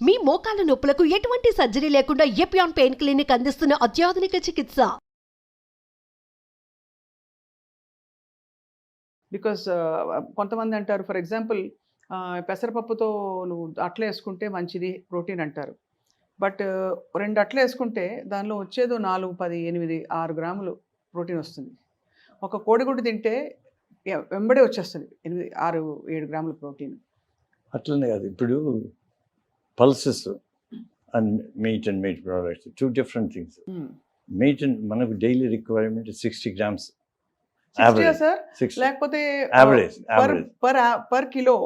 మీ మోకాల నొప్పులకు ఎటువంటి సర్జరీ లేకుండా ఎపియాన్ పెయిన్ క్లినిక్ అందిస్తున్న అత్యాధునిక చికిత్స. బికాస్ కొంతమంది అంటారు ఫర్ ఎగ్జాంపుల్ పెసరపప్పుతో నువ్వు అట్ల వేసుకుంటే మంచిది ప్రోటీన్ అంటారు. బట్ 2 అట్లు వేసుకుంటే దానిలో వచ్చేదో 4, 10, 8, 6 గ్రాములు ప్రోటీన్ వస్తుంది. ఒక కోడిగుడ్డు తింటే వెంబడే వచ్చేస్తుంది 8, 6, 7 గ్రాముల ప్రోటీన్. అట్లనే కాదు, ఇప్పుడు pulses and meat products 2 different things. Meat మనకు daily requirement 60 grams average sir, 60 లేకపోతే యావరేజ్ పర్ కిలో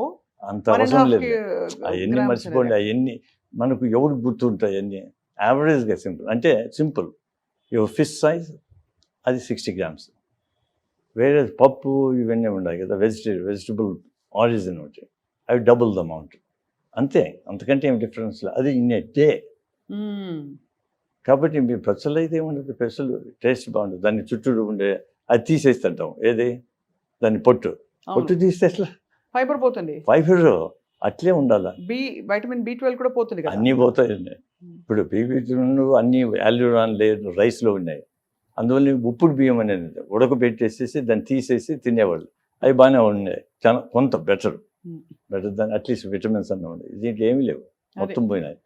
అంత అవసరం లేదు. అవన్నీ మర్చిపోండి, అవన్నీ మనకు ఎవరు గుర్తుంటాయి అన్నీ యావరేజ్గా సింపుల్. అంటే సింపుల్, యువర్ ఫిష్ సైజ్ అది 60 grams. వేరే పప్పు ఇవన్నీ ఉన్నాయి కదా, వెజిటబుల్ ఆరిజిన్ ఒకటి, అవి డబుల్ ద అమౌంట్ అంతే, అంతకంటే ఏం డిఫరెన్స్ లేదు. అది ఇన్ ఏ డే. కాబట్టి మీ పెసలు అయితే ఏముండదు, పెసలు టేస్ట్ బాగుంటుంది. దాన్ని చుట్టూ ఉండే అది తీసేస్తుంటాం, ఏది దాన్ని పొట్టు తీస్తే ఎట్లా ఫైబర్ పోతుంది, ఫైబర్ అట్లే ఉండాలి. వైటమిన్ B12 కూడా పోతుంది కదా, అన్నీ పోతాయండి. ఇప్పుడు B12 అన్నీ యాల్యూరాన్ లేదు రైస్లో ఉన్నాయి. అందువల్ల ఉప్పుడు బియ్యం అనేది ఉడకబెట్టేసేసి దాన్ని తీసేసి తినేవాళ్ళు, అవి బాగానే ఉన్నాయి. చాలా కొంత బెటర్ దాన్ని అట్లీస్ట్ విటమిన్స్ అన్నీ ఉన్నాయి. దీంట్లో ఏమీ లేవు, మొత్తం పోయినాయి.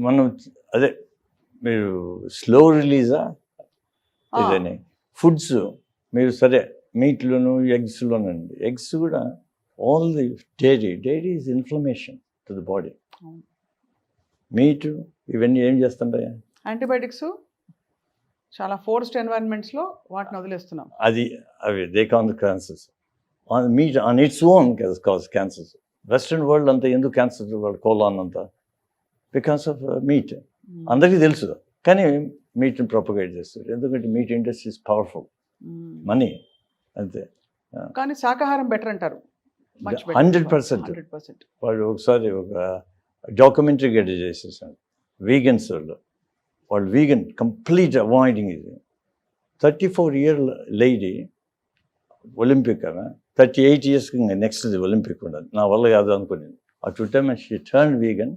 మనం అదే మీరు స్లో రిలీజా ఇదని ఫుడ్స్ మీరు సరే మీట్లోను ఎగ్స్లోనండి. ఎగ్స్ కూడా all the dairy is inflammation to the body. Meet ఇవన్నీ ఏం చేస్తుంటాయి, యాంటీబయాటిక్స్. చాలా ఫోర్స్డ్ ఎన్వైరన్మెంట్స్లో వాటిని వదిలేస్తున్నాం. అవి they can the cancers meat on its own cause cancers. Western world అంతా ఎందుకు క్యాన్సర్ వాళ్ళు కోలాన్ అంతా బికాస్ ఆఫ్ మీట్. అందరికీ తెలుసు కానీ మీట్ని ప్రొపగేట్ చేస్తారు, ఎందుకంటే meet industry is powerful, money అంతే. కానీ శాకాహారం బెటర్ అంటారు 100%. వాళ్ళు ఒకసారి ఒక డాక్యుమెంటరీ గడ్డ చేసేసారు వీగన్స్ వాళ్ళు వీగన్ కంప్లీట్ అవాయిడింగ్ ఇది. 34-year లేడీ ఒలింపిక్ కదా, 38 years నెక్స్ట్ ఒలింపిక్ ఉండదు. నా వల్ల కాదు అనుకునేది. At time she turn vegan.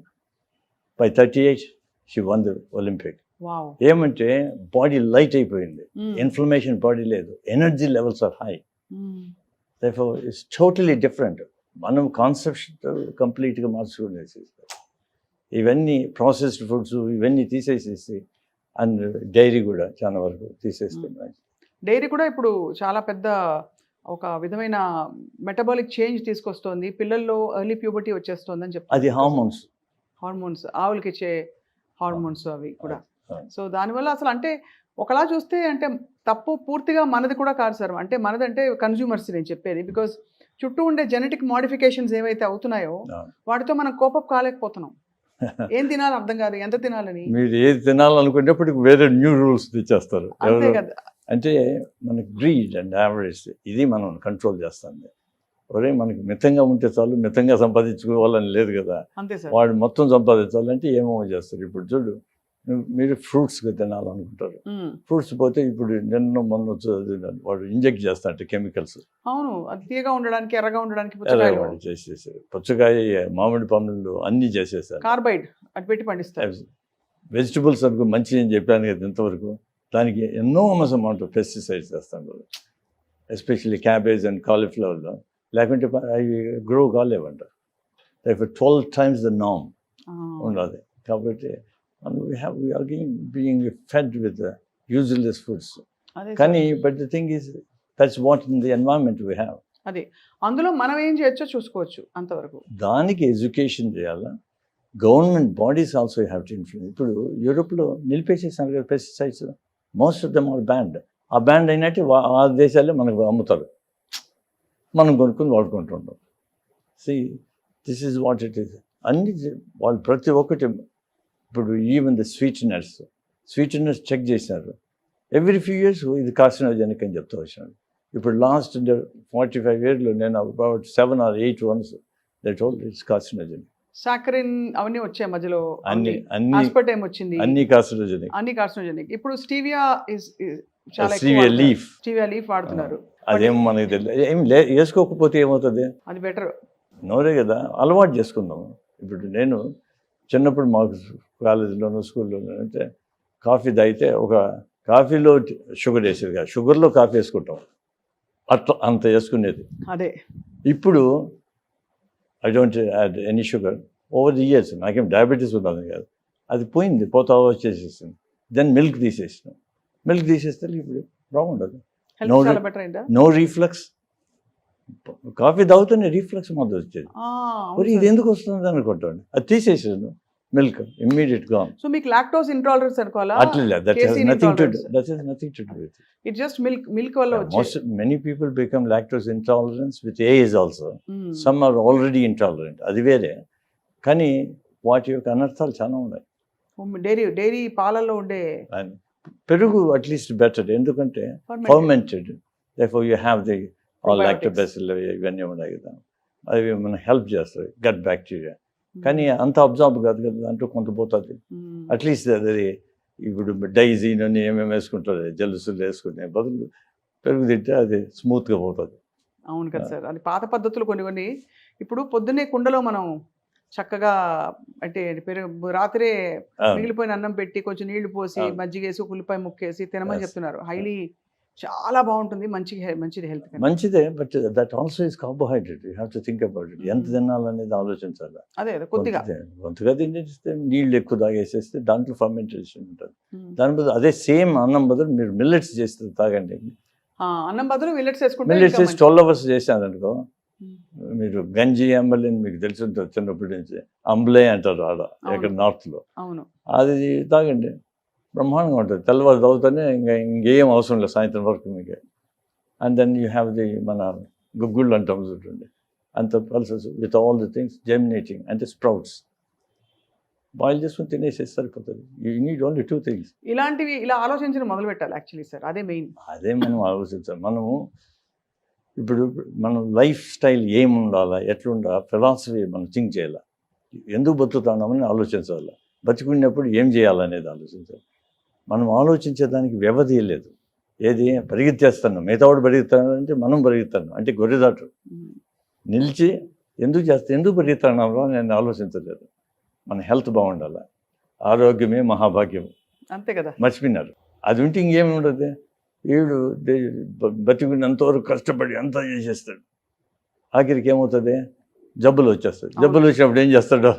By 38 she won the Olympic. ఏమంటే బాడీ లైట్ అయిపోయింది, ఇన్ఫ్లమేషన్ బాడీ లేదు, energy levels are high. Therefore, it's totally different. మనం కాన్సెప్ట్ కంప్లీట్గా మార్చుకునేసి ఇవన్నీ ప్రాసెస్డ్ ఫుడ్స్ ఇవన్నీ తీసేసేసి అండ్ డైరీ కూడా చాలా వరకు తీసేస్తున్నాయి. డైరీ కూడా ఇప్పుడు చాలా పెద్ద ఒక విధమైన మెటబాలిక్ చేంజ్ తీసుకొస్తుంది. పిల్లల్లో ఎర్లీ ప్యూబర్టీ వచ్చేస్తుంది అని చెప్తారు. అది హార్మోన్స్ ఆవులకి ఇచ్చే హార్మోన్స్ అవి కూడా. సో దానివల్ల అసలు అంటే ఒకలా చూస్తే అంటే తప్పు పూర్తిగా మనది కూడా కాదు సార్. అంటే మనదంటే కన్జ్యూమర్స్ నేను చెప్పేది. బికాజ్ చుట్టూ ఉండే జెనెటిక్ మోడిఫికేషన్స్ ఏవైతే అవుతున్నాయో వాటితో మనం కోపప్ కాలేకపోతున్నాం. ఏం తినాలి అర్థం కాదు, ఎంత తినాలని. మీరు ఏది తినాలనుకునేప్పటికి వేరే న్యూ రూల్స్ తెచ్చేస్తారు. అంటే మనకి గ్రీడ్ అండ్ యావరేజ్ ఇది మనం కంట్రోల్ చేస్తుంది. ఒరే మనకి మితంగా ఉంటే చాలు, మితంగా సంపాదించుకోవాలని లేదు కదా. వాడు మొత్తం సంపాదించాలంటే ఏమో చేస్తారు. ఇప్పుడు చూడు, మీరు ఫ్రూట్స్గా తినాలనుకుంటారు, ఫ్రూట్స్ పోతే ఇప్పుడు మొన్న వాడు ఇంజెక్ట్ చేస్తాడు కెమికల్స్. అవును, అది తీయగా ఉండడానికి ఎర్రగా ఉండడానికి చేసేసారు. పుచ్చకాయ, మామిడి పండ్లు అన్నీ చేసేసారు, కార్బైడ్ అటు పెట్టి పండిస్తారు. వెజిటబుల్స్ అనుకో మంచి అని చెప్పాను కదా ఇంతవరకు, దానికి ఎన్నో అమౌంట్ ఆఫ్ పెస్టిసైడ్స్ చేస్తాను, ఎస్పెషల్లీ క్యాబేజ్ అండ్ కాలీఫ్లవర్లో. లేకుంటే అవి గ్రో కాలేవంట. 12 times the norm ఉండదు. కాబట్టి we are being fed with useless foods. కానీ but the thing is that's what in the environment we have. అదే అందులో మనం ఏం చేయొచ్చో చూసుకోవచ్చు అంతవరకు. దానికి ఎడ్యుకేషన్ చేయాలా, government bodies also have to influence. ఇప్పుడు యూరోప్లో నిలిపేసేసారు కదా pesticides, most of them are banned. ఆ బ్యాండ్ అయినట్టు ఆ దేశాల్లో మనకు అమ్ముతారు, మనం కొనుక్కొని వాడుకుంటుంటాం. This is what it is. అన్ని వాళ్ళు ప్రతి ఒక్కటి ఇప్పుడు ఈవెన్ ద స్వీట్నర్స్ చెక్ చేశారు. ఎవ్రీ ఫ్యూ ఇయర్స్ ఇది కార్సినోజెనిక్ అని చెప్తూ వచ్చాను. ఇప్పుడు లాస్ట్ 45 yearsలో నేను about 7 or 8 ones that all it's carcinogenic. Saccharin అవన్నీ వచ్చాయి మధ్యలో, అన్ని ఆస్పర్టేమ్ వచ్చింది, అన్ని కార్సినోజెనిక్. ఇప్పుడు స్టీవియా లీఫ్ వాడుతున్నారు. అదేం మనకి తెలియదు, ఏం వేసుకోకపోతే ఏమవుతుంది, అది బెటర్. నోరే కదా, అలవాటు చేసుకుందాం. ఇప్పుడు నేను చిన్నప్పుడు మాకు కాలేజీలోనూ స్కూల్లోనూ అంటే కాఫీ తాగితే ఒక కాఫీలో షుగర్ వేసేది కాదు, షుగర్లో కాఫీ వేసుకుంటాం, అట్లా అంత వేసుకునేది. అదే ఇప్పుడు I don't add any sugar. Over the years నాకేం డయాబెటీస్ ఉన్నది కాదు, అది పోయింది, పోతా వచ్చేసేసింది. దెన్ మిల్క్ తీసేసినాం, మిల్క్ తీసేస్తే ఇప్పుడు బాగుండదు. హెల్త్ No, చాలా బెటర్ అయిందా? No reflux. కాఫీ తాగుతూనే రీఫ్లక్స్ మొదలు వచ్చేది. మరి ఇది ఎందుకు వస్తుంది అనుకుంటాను, అది తీసేసాను, మిల్క్ ఇమ్మీడియట్ గా. సో మీకు లాక్టోస్ ఇంటాలరెన్స్ అనుకోవాలా? అట్లా that has Casein nothing to intolerance. That has nothing to do with it. It just milk వల్ల Most వచ్చే many people become lactose intolerant with age also. Some are already intolerant. అది వేరే. కానీ వాటి యొక్క అనర్థాలు చాలా ఉన్నాయి. డైరీ పాలల్లో ఉండే And పెరుగు అట్లీస్ట్ బెటర్, ఎందుకంటే fermented. Fermented, therefore you have the all Probiotics. lactobacilli ఇవన్నీ ఉన్నాయి కదా, అవి మనకు హెల్ప్ చేస్తాయి గట్ బ్యాక్టీరియా. కానీ అంత అబ్జార్బ్ కాదు కదా, దాంట్లో కొంత పోతుంది. అట్లీస్ట్ అది ఇప్పుడు డైజీన్ అని ఏమేమి వేసుకుంటారు, జలుసులు వేసుకునే బదులు పెరుగు తింటే అది స్మూత్గా పోతుంది. అవును కదా సార్, అది పాత పద్ధతులు కొన్ని. ఇప్పుడు పొద్దున్నే కుండలో మనం చక్కగా అంటే రాత్రే మిగిలిపోయిన అన్నం పెట్టి కొంచెం నీళ్లు పోసి మజ్జిగేసి ఉల్లిపాయ ముక్కేసి తినమని చెప్తున్నారు. హైలీ చాలా బాగుంటుంది, మంచిది హెల్త్. మంచిదే, but that also is carbohydrate. You have to think about it. ఎంత తినాలనేది ఆలోచించాలి. అదే కొద్దిగా కొంతగా తినేస్తే నీళ్ళు ఎక్కువ తాగేసేస్తే దాంట్లో ఫర్మెంటేషన్ ఉంటుంది. దాని బదులు అదే సేమ్ అన్నం బదులు మీరు మిల్లెట్స్ చేస్తే తాగండి. అన్నం బదులు మిల్లెట్స్ వేసుకుంటే మిల్లెట్స్ వేసి 12 hours చేశారనుకో, మీరు గంజి అంబలి అని మీకు తెలిసి ఉంటుంది చిన్నప్పటి నుంచి, అంబలే అంటారు ఆడ ఇక్కడ నార్త్లో. అవును, అది తాగండి, బ్రహ్మాండంగా ఉంటుంది. తెల్లవారు తాగుతానే ఇంకేం అవసరం లేదు సాయంత్రం వరకు మీకు. And then you have the మన గుగ్గుళ్ళు అంటాం చూడండి, అంత pulses with all the things germinating అంటే స్ప్రౌట్స్ బాయిల్ చేసుకుని తినేసేసి సరిపోతుంది. You need only 2 things. ఇలాంటివి ఇలా ఆలోచించడం మొదలు పెట్టాలి యాక్చువల్లీ సార్, అదే మెయిన్. అదే మనం ఆలోచించాలి. మనము ఇప్పుడు మనం లైఫ్ స్టైల్ ఏమి ఉండాలా, ఎట్లుండాలా, ఫిలాసఫీ మనం థింక్ చేయాలి. ఎందుకు బతుకుతున్నామని ఆలోచించాలి, బతుకున్నప్పుడు ఏం చేయాలనేది ఆలోచించాలి. మనం ఆలోచించేదానికి వ్యవధి లేదు. ఏది పరిగెత్తేస్తున్నాం, మిగతావాడు పరిగెత్తానంటే మనం పరిగెత్తాను అంటే గొర్రెదాటు నిలిచి ఎందుకు పరిగెత్తున్నామో నేను ఆలోచించలేదు. మన హెల్త్ బాగుండాలి, ఆరోగ్యమే మహాభాగ్యం, అంతే కదా. మర్చిపోయినారు. అది ఉంటే ఇంకేమి ఉండదు. వీడు బతికినంతవరకు కష్టపడి అంతా చేసేస్తాడు, ఆఖరికి ఏమవుతుంది, జబ్బులు వచ్చేస్తాయి. జబ్బులు వచ్చినప్పుడు ఏం చేస్తాడు,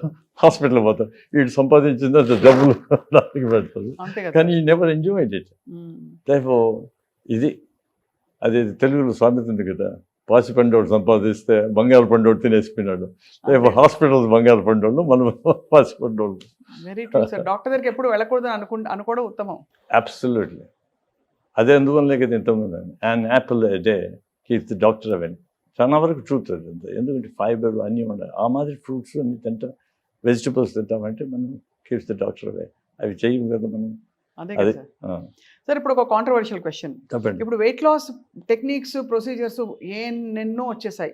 హాస్పిటల్ పోతాడు. వీడు సంపాదించిందంత జబ్బులు దానికి పెడతాడు, కానీ ఈ నెవర్ ఎంజాయ్డ్ ఇట్. ఇది అదే తెలుగులో సామెత ఉంది కదా, పాసి పండోడు సంపాదిస్తే బంగారు పండోడు తినేసిపోయినాడు. రేపు హాస్పిటల్స్ బంగారు పండోళ్ళు, మనం పాసి పండోళ్ళు. Very true sir. డాక్టర్ దగ్గరికి ఎప్పుడు వెళ్ళకూడదు అనుకోవడం ఉత్తమం. అబ్సల్యూట్లీ. అదే అందువల్లే కదా ఇంతకుముందు and Apple day keep the doctor oven. చాలా వరకు ట్రూత్ అది అంత. ఎందుకంటే ఫైబర్ అన్నీ ఉండాలి. ఆ మాదిరి ఫ్రూట్స్ అన్ని తింటాం, వెజిటబుల్స్ తింటామంటే మనం కీప్స్ ది డాక్టర్ అవే. అవి చేయము కదా మనం. అదే సార్. ఇప్పుడు ఒక కాంట్రవర్షియల్ క్వశ్చన్. ఇప్పుడు వెయిట్ లాస్ టెక్నిక్స్, ప్రొసీజర్స్ ఎన్నెన్నో వచ్చేసాయి,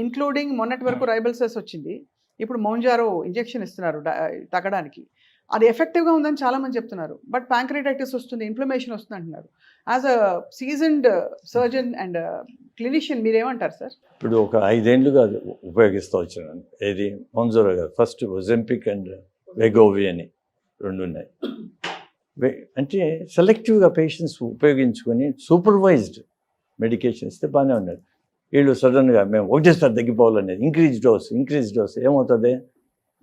ఇంక్లూడింగ్ మొన్నటి వరకు రైబల్సెస్ వచ్చింది. ఇప్పుడు మౌంజారో ఇంజెక్షన్ ఇస్తున్నారు తగ్గడానికి. అది ఎఫెక్టివ్గా ఉందని చాలామంది చెప్తున్నారు. బట్ ప్యాంక్రియాటైటిస్ వస్తుంది, ఇన్ఫ్లమేషన్ వస్తుంది అంటున్నారు. As a seasoned surgeon and clinician మీరేమంటారు సార్? ఇప్పుడు ఒక 5 ఏళ్ళుగా ఉపయోగిస్తూ వచ్చాను. ఏది మౌంజారో కాదు, ఫస్ట్ ఒజెంపిక్ అండ్ వెగోవి అని 2 ఉన్నాయి. అంటే సెలెక్టివ్గా పేషెంట్స్ ఉపయోగించుకొని సూపర్వైజ్డ్ మెడికేషన్ ఇస్తే బాగానే ఉన్నది. వీళ్ళు సడన్గా మేము ఒకటేసారి తగ్గిపోవాలనేది ఇంక్రీజ్ డోస్ ఏమవుతుంది,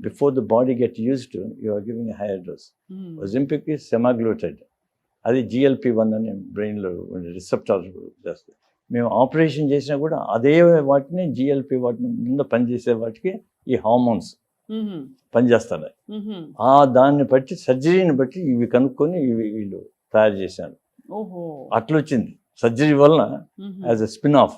before the body get used you are giving higher dose. Ozempic is semaglutide, అది GLP-1 అని బ్రెయిన్లో ఉండే రిసెప్టార్ చేస్తుంది. మేము ఆపరేషన్ చేసినా కూడా అదే వాటిని GLP వాటిని ముందు పనిచేసే వాటికి ఈ హార్మోన్స్ పనిచేస్తున్నాయి. దాన్ని బట్టి సర్జరీని బట్టి ఇవి కనుక్కొని వీళ్ళు తయారు చేశాను. అట్లా వచ్చింది సర్జరీ వలన యాజ్ ఎ స్పిన్ ఆఫ్.